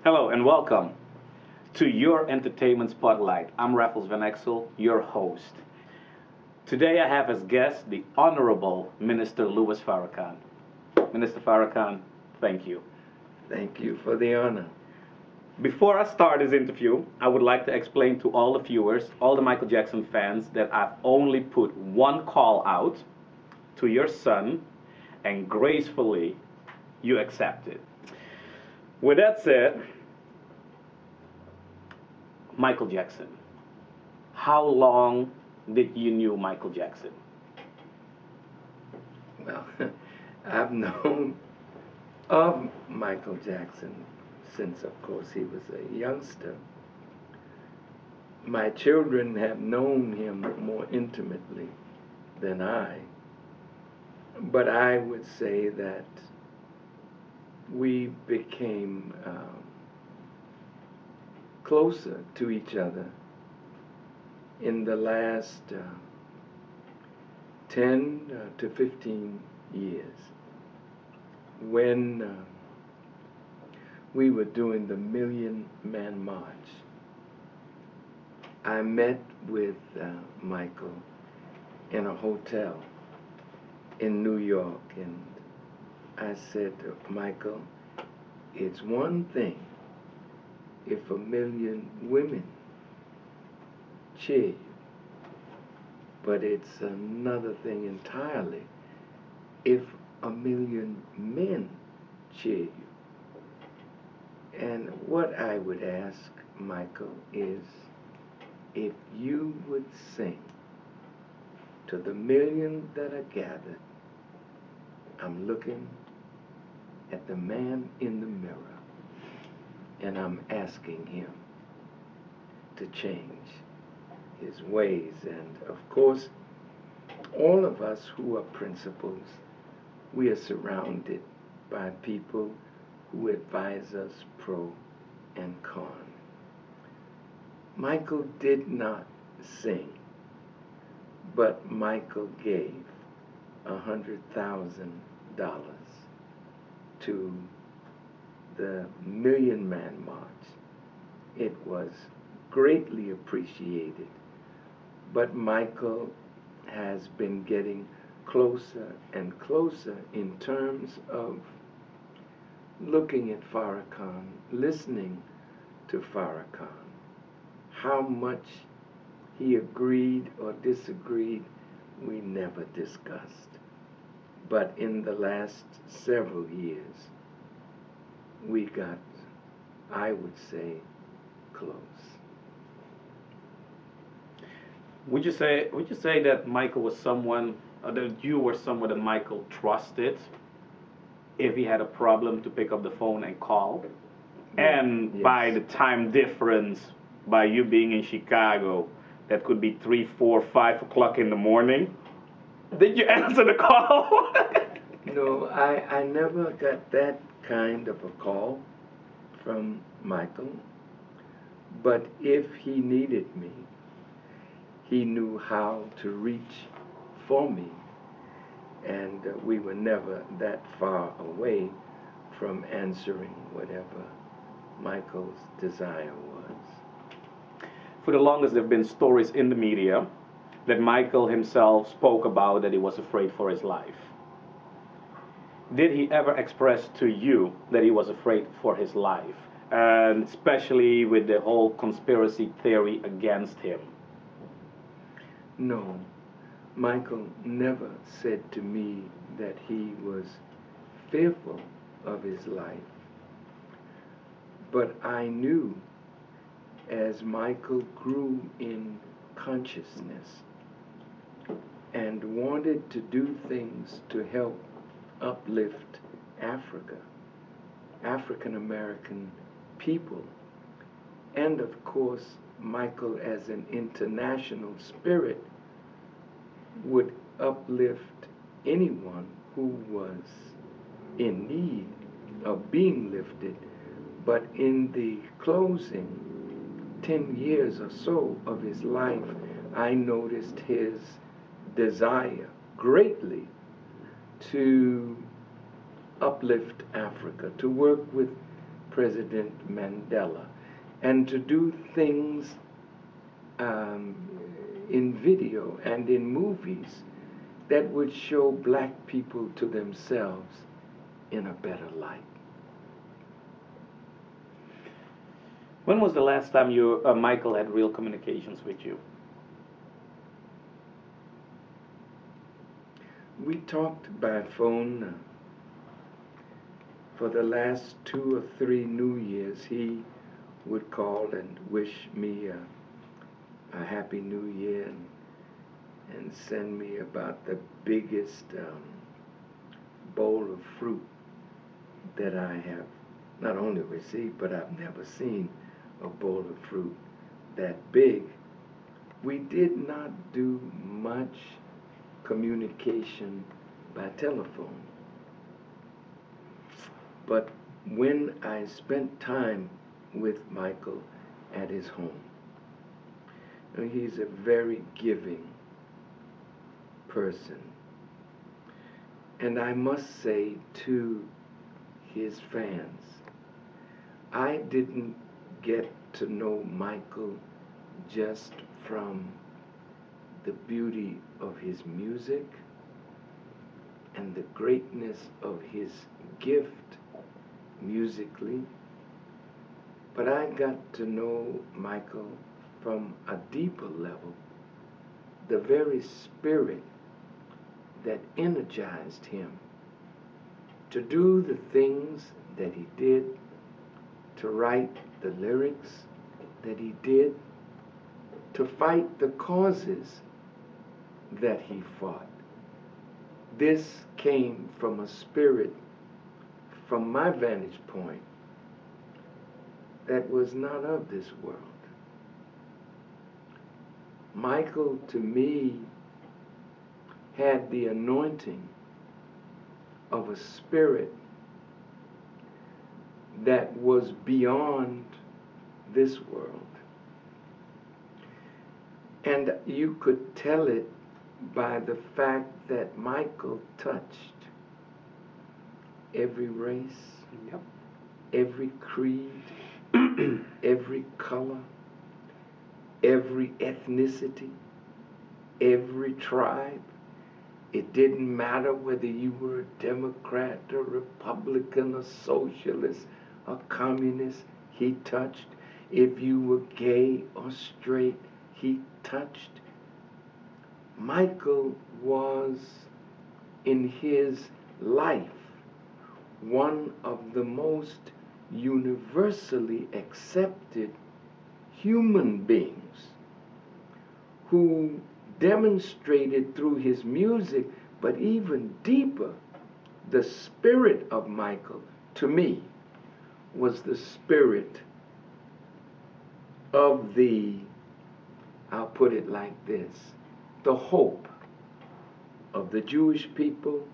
Hello and welcome to your entertainment spotlight. I'm Raffles van Exel, your host. Today I have as guest the Honorable Minister Louis Farrakhan. Minister Farrakhan, thank you. Thank you for the honor. Before I start this interview, I would like to explain to all the viewers, all the Michael Jackson fans, that I've only put one call out to your son, and gracefully you accepted. With that said, Michael Jackson. How long did you knew Michael Jackson? Well, I've known of Michael Jackson since, of course, he was a youngster. My children have known him more intimately than I, but I would say that we became closer to each other in the last 10 to 15 years when we were doing the Million Man March. I met with Michael in a hotel in New York, and I said to Michael, it's one thing if 1,000,000 women cheer you, but it's another thing entirely if 1,000,000 men cheer you. And what I would ask Michael is if you would sing to the millions that are gathered, I'm looking at the man in the mirror, and I'm asking him to change his ways. And of course, all of us who are principals, we are surrounded by people who advise us pro and con. Michael did not sing, but Michael gave $100,000 to the Million Man March. It was greatly appreciated, but Michael has been getting closer and closer in terms of looking at Farrakhan, listening to Farrakhan. How much he agreed or disagreed, we never discussed. But in the last several years, we got, I would say, close. Would you say that Michael was someone, or that you were someone that Michael trusted if he had a problem to pick up the phone and call? And Yes. by the time difference, by you being in Chicago, that could be 3, 4, 5 o'clock in the morning, did you answer the call? No, I never got that kind of a call from Michael, but if he needed me, he knew how to reach for me, and we were never that far away from answering whatever Michael's desire was. For the longest, there have been stories in the media that Michael himself spoke about that he was afraid for his life. Did he ever express to you that he was afraid for his life? And especially with the whole conspiracy theory against him. No, Michael never said to me that he was fearful of his life. But I knew as Michael grew in consciousness and wanted to do things to help uplift Africa, African American people, and of course Michael as an international spirit would uplift anyone who was in need of being lifted. But in the closing 10 years or so of his life, I noticed his desire greatly to uplift Africa, to work with President Mandela, and to do things in video and in movies that would show black people to themselves in a better light. When was the last time you, Michael, had real communications with you? We talked by phone for the last 2 or 3 New Years. He would call and wish me a Happy New Year and send me about the biggest bowl of fruit that I have not only received, but I've never seen a bowl of fruit that big. We did not do much communication by telephone. But when I spent time with Michael at his home, he's a very giving person. And I must say to his fans, I didn't get to know Michael just from the beauty of his music and the greatness of his gift musically, but I got to know Michael from a deeper level, the very spirit that energized him to do the things that he did, to write the lyrics that he did, to fight the causes that he fought. This came from a spirit, from my vantage point, that was not of this world. Michael, to me, had the anointing of a spirit that was beyond this world. And you could tell it by the fact that Michael touched every race, Yep. every creed, every color, every ethnicity, every tribe. It didn't matter whether you were a Democrat, a Republican, a socialist, a communist, he touched. If you were gay or straight, he touched. Michael was, in his life, one of the most universally accepted human beings who demonstrated through his music, but even deeper, the spirit of Michael, to me, was the spirit of the, I'll put it like this, the hope of the Jewish people